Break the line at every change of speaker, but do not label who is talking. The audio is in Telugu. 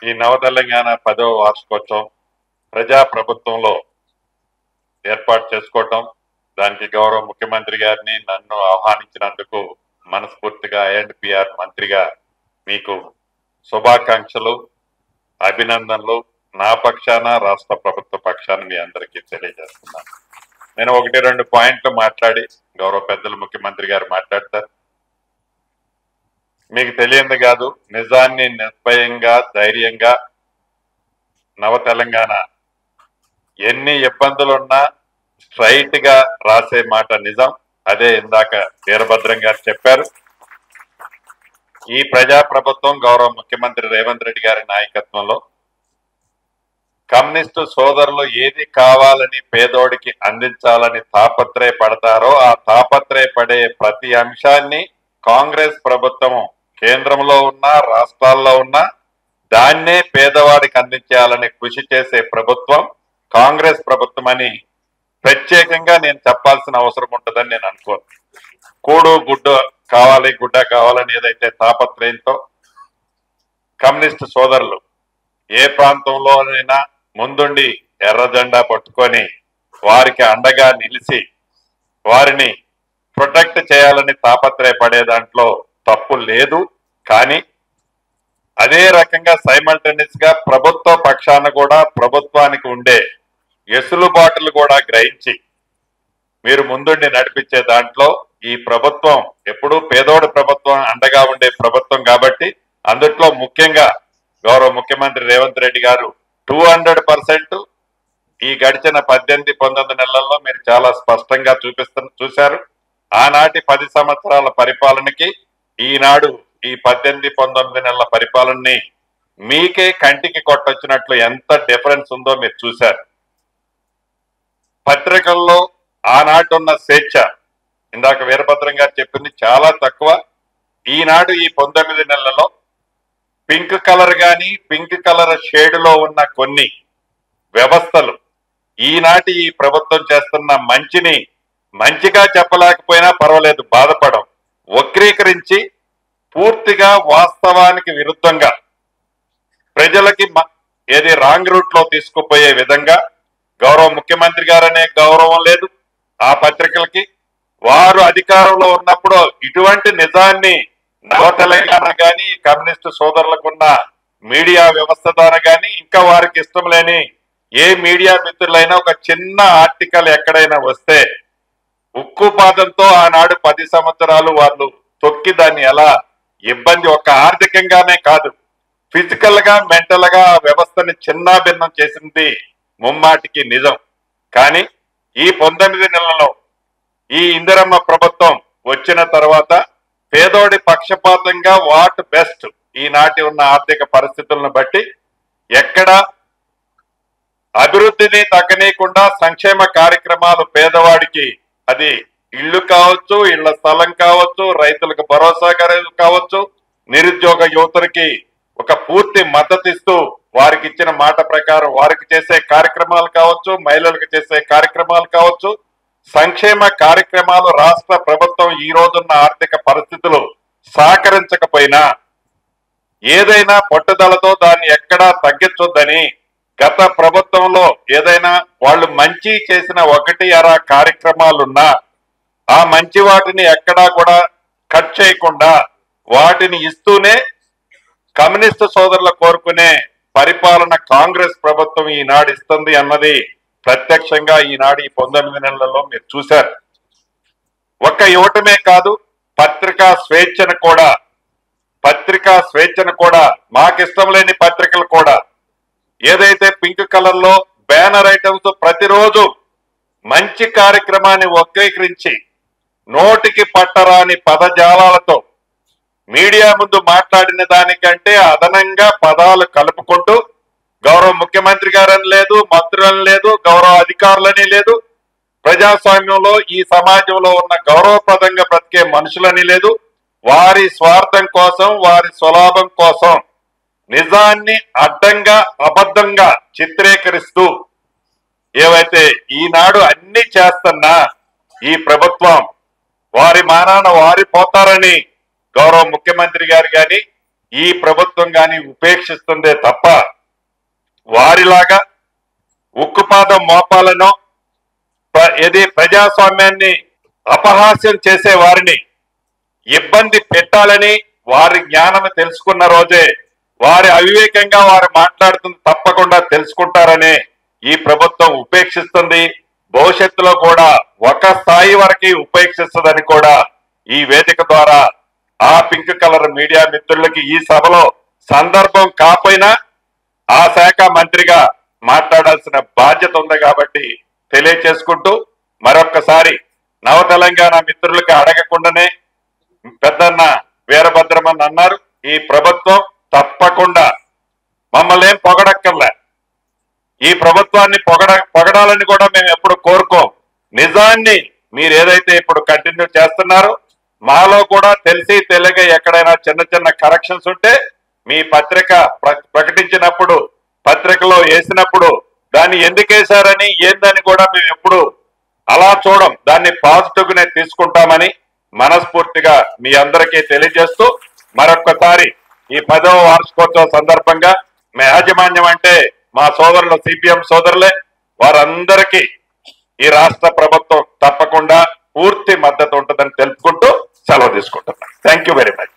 ఈ నవ తెలంగాణ 10వ వార్షికోత్సవం ప్రజా ప్రభుత్వంలో ఏర్పాటు చేసుకోవటం, దానికి గౌరవ ముఖ్యమంత్రి గారిని నన్ను ఆహ్వానించినందుకు మనస్ఫూర్తిగా ఐఎండ్పిఆర్ మంత్రిగా మీకు శుభాకాంక్షలు, అభినందనలు నా పక్షాన, రాష్ట్ర ప్రభుత్వ పక్షాన మీ అందరికీ తెలియజేస్తున్నాను. నేను 1-2 పాయింట్లు మాట్లాడి గౌరవ పెద్దలు ముఖ్యమంత్రి గారు మాట్లాడతారు. మీకు తెలియంది కాదు, నిజాన్ని నిర్భయంగా ధైర్యంగా నవ తెలంగాణ ఎన్ని ఇబ్బందులున్నా స్ట్రైట్ గా రాసే మాట నిజం. అదే ఇందాక వీరభద్రం గారు చెప్పారు. ఈ ప్రజా ప్రభుత్వం గౌరవ ముఖ్యమంత్రి రేవంత్ రెడ్డి గారి నాయకత్వంలో కమ్యూనిస్టు సోదరులు ఏది కావాలని పేదోడికి అందించాలని తాపత్రయపడతారో ఆ తాపత్రయపడే ప్రతి అంశాన్ని కాంగ్రెస్ ప్రభుత్వం కేంద్రంలో ఉన్నా రాష్ట్రాల్లో ఉన్నా దాన్నే పేదవాడికి అందించాలని కృషి చేసే ప్రభుత్వం కాంగ్రెస్ ప్రభుత్వం అని ప్రత్యేకంగా నేను చెప్పాల్సిన అవసరం ఉంటుందని నేను అనుకోను. కూడు గుడ్డ కావాలి, గుడ్డ కావాలని ఏదైతే తాపత్రయంతో కమ్యూనిస్టు సోదరులు ఏ ప్రాంతంలోనైనా ముందుండి ఎర్ర జెండా పట్టుకొని వారికి అండగా నిలిచి వారిని ప్రొటెక్ట్ చేయాలని తాపత్రయపడే దాంట్లో తప్పు లేదు. కానీ అదే రకంగా సైమల్టేనియస్ గా ప్రభుత్వ పక్షాన కూడా ప్రభుత్వానికి ఉండే ఎసులుబాటులు కూడా గ్రహించి మీరు ముందుండి నడిపించే దాంట్లో ఈ ప్రభుత్వం ఎప్పుడూ పేదోడి ప్రభుత్వం అండగా ఉండే ప్రభుత్వం కాబట్టి అందుట్లో ముఖ్యంగా గౌరవ ముఖ్యమంత్రి రేవంత్ రెడ్డి గారు 200% ఈ గడిచిన 18-19 నెలల్లో మీరు చాలా స్పష్టంగా చూశారు. ఆనాటి 10 సంవత్సరాల పరిపాలనకి ఈనాడు ఈ 18-19 నెలల పరిపాలనని మీకే కంటికి కొట్టొచ్చినట్లు ఎంత డిఫరెన్స్ ఉందో మీరు చూశారు. పత్రికల్లో ఆనాటి ఉన్న స్వేచ్ఛ ఇందాక వీరభద్రం గారు చెప్పింది చాలా తక్కువ. ఈనాడు ఈ 19 నెలలలో పింక్ కలర్ గాని పింక్ కలర్ షేడ్ లో ఉన్న కొన్ని వ్యవస్థలు ఈనాటి ఈ ప్రభుత్వం చేస్తున్న మంచిని మంచిగా చెప్పలేకపోయినా పర్వాలేదు, బాధపడం, వక్రీకరించి పూర్తిగా వాస్తవానికి విరుద్ధంగా ప్రజలకి ఏది రాంగ్ రూట్ లో తీసుకుపోయే విధంగా గౌరవ ముఖ్యమంత్రి గారనే గౌరవం లేదు ఆ పత్రికలకి. వారు అధికారంలో ఉన్నప్పుడు ఇటువంటి నిజాన్ని నవ తెలంగాణ గాని కమ్యూనిస్టు సోదరులకున్న మీడియా వ్యవస్థ ద్వారా గాని ఇంకా వారికి ఇష్టం లేని ఏ మీడియా మిత్రులైనా ఒక చిన్న ఆర్టికల్ ఎక్కడైనా వస్తే ఉక్కుపాదంతో ఆనాడు 10 సంవత్సరాలు వాళ్ళు తొక్కి దాన్ని ఎలా ఇబ్బంది ఒక్క ఆర్థికంగానే కాదు ఫిజికల్ గా మెంటల్ గా వ్యవస్థని చిన్నాభిన్నం చేసింది ముమ్మాటికి నిజం. కానీ ఈ 19 నెలలలో ఈ ఇందిరమ్మ ప్రభుత్వం వచ్చిన తర్వాత పేదోడి పక్షపాతంగా వాట్ బెస్ట్ ఈనాటి ఉన్న ఆర్థిక పరిస్థితులను బట్టి ఎక్కడ అభివృద్ధిని తగ్గనీయకుండా సంక్షేమ కార్యక్రమాలు పేదవాడికి అది ఇల్లు కావచ్చు, ఇళ్ల స్థలం కావచ్చు, రైతులకు భరోసా కావచ్చు, నిరుద్యోగ యువతకి ఒక పూర్తి మద్దతు ఇస్తూ వారికి ఇచ్చిన మాట ప్రకారం వారికి చేసే కార్యక్రమాలు కావచ్చు, మహిళలకు చేసే కార్యక్రమాలు కావచ్చు, సంక్షేమ కార్యక్రమాలు రాష్ట్ర ప్రభుత్వం ఈ రోజున్న ఆర్థిక పరిస్థితులు సహకరించకపోయినా ఏదైనా పట్టుదలతో దాన్ని ఎక్కడా తగ్గించొద్దని గత ప్రభుత్వంలో ఏదైనా వాళ్ళు మంచి చేసిన 1-2 కార్యక్రమాలున్నా ఆ మంచి వాటిని ఎక్కడా కూడా కట్ చేయకుండా వాటిని ఇస్తూనే కమ్యూనిస్టు సోదరులు కోరుకునే పరిపాలన కాంగ్రెస్ ప్రభుత్వం ఈనాడు ఇస్తుంది అన్నది ప్రత్యక్షంగా ఈనాడు ఈ 19 నెలలలో మీరు చూశారు. ఒక్క ఇవ్వటమే కాదు, పత్రికా స్వేచ్ఛను కూడా మాకిష్టం లేని పత్రికలు కూడా ఏదైతే పింక్ కలర్ లో బ్యానర్ ఐటమ్స్ ప్రతిరోజు మంచి కార్యక్రమాన్ని వక్రీకరించి నోటికి పట్టరాని పదజాలాలతో మీడియా ముందు మాట్లాడిన దానికంటే అదనంగా పదాలు కలుపుకుంటూ గౌరవ ముఖ్యమంత్రి గారని లేదు, మంత్రులని లేదు, గౌరవ అధికారులని లేదు, ప్రజాస్వామ్యంలో ఈ సమాజంలో ఉన్న గౌరవప్రదంగా బ్రతికే మనుషులని లేదు, వారి స్వార్థం కోసం వారి స్వలాభం కోసం నిజాన్ని అడ్డంగా అబద్ధంగా చిత్రీకరిస్తూ ఏవైతే ఈనాడు అన్ని చేస్తున్నా ఈ ప్రభుత్వం వారి మానాన వారి పోతారని గౌరవ ముఖ్యమంత్రి గారు గాని ఈ ప్రభుత్వం గాని ఉపేక్షిస్తుందే తప్ప వారిలాగా ఉక్కుపాదం మోపాలను ఏది ప్రజాస్వామ్యాన్ని అపహాస్యం చేసే వారిని ఇబ్బంది పెట్టాలని వారి జ్ఞానం తెలుసుకున్న రోజే వారి అవివేకంగా వారు మాట్లాడుతుంది తప్పకుండా తెలుసుకుంటారని ఈ ప్రభుత్వం ఉపేక్షిస్తుంది. భవిష్యత్తులో కూడా ఒక స్థాయి వరకు ఉపేక్షిస్తుందని కూడా ఈ వేదిక ద్వారా ఆ పింక్ కలర్ మీడియా మిత్రులకి ఈ సభలో సందర్భం కాకపోయినా ఆ శాఖ మంత్రిగా మాట్లాడాల్సిన బాధ్యత ఉంది కాబట్టి తెలియచేసుకుంటూ మరొక్కసారి నవ తెలంగాణ మిత్రులకి అడగకుండానే పెద్దన్న వీరభద్రమని అన్నారు. ఈ ప్రభుత్వం తప్పకుండా మమ్మల్ని ఏం పొగడక్కర్లే, ఈ ప్రభుత్వాన్ని పొగడాలని కూడా మేము ఎప్పుడు కోరుకోం. నిజాన్ని మీరు ఏదైతే ఇప్పుడు కంటిన్యూ చేస్తున్నారో మాలో కూడా తెలిసి తెలియక ఎక్కడైనా చిన్న చిన్న కరెక్షన్స్ ఉంటే మీ పత్రిక ప్రకటించినప్పుడు పత్రికలో వేసినప్పుడు దాన్ని ఎందుకు వేశారని ఏందని కూడా మేము ఎప్పుడు అలా చూడం, దాన్ని పాజిటివ్ గానే తీసుకుంటామని మనస్ఫూర్తిగా మీ అందరికీ తెలియజేస్తూ మరొక్కసారి ఈ 10వ వార్షికోత్సవ సందర్భంగా మా యాజమాన్యం అంటే మా సోదరులు సిపిఎం సోదరులే, వారందరికీ ఈ రాష్ట్ర ప్రభుత్వం తప్పకుండా పూర్తి మద్దతు ఉంటుందని తెలుపుకుంటూ సెలవు తీసుకుంటున్నాను. Thank you very much.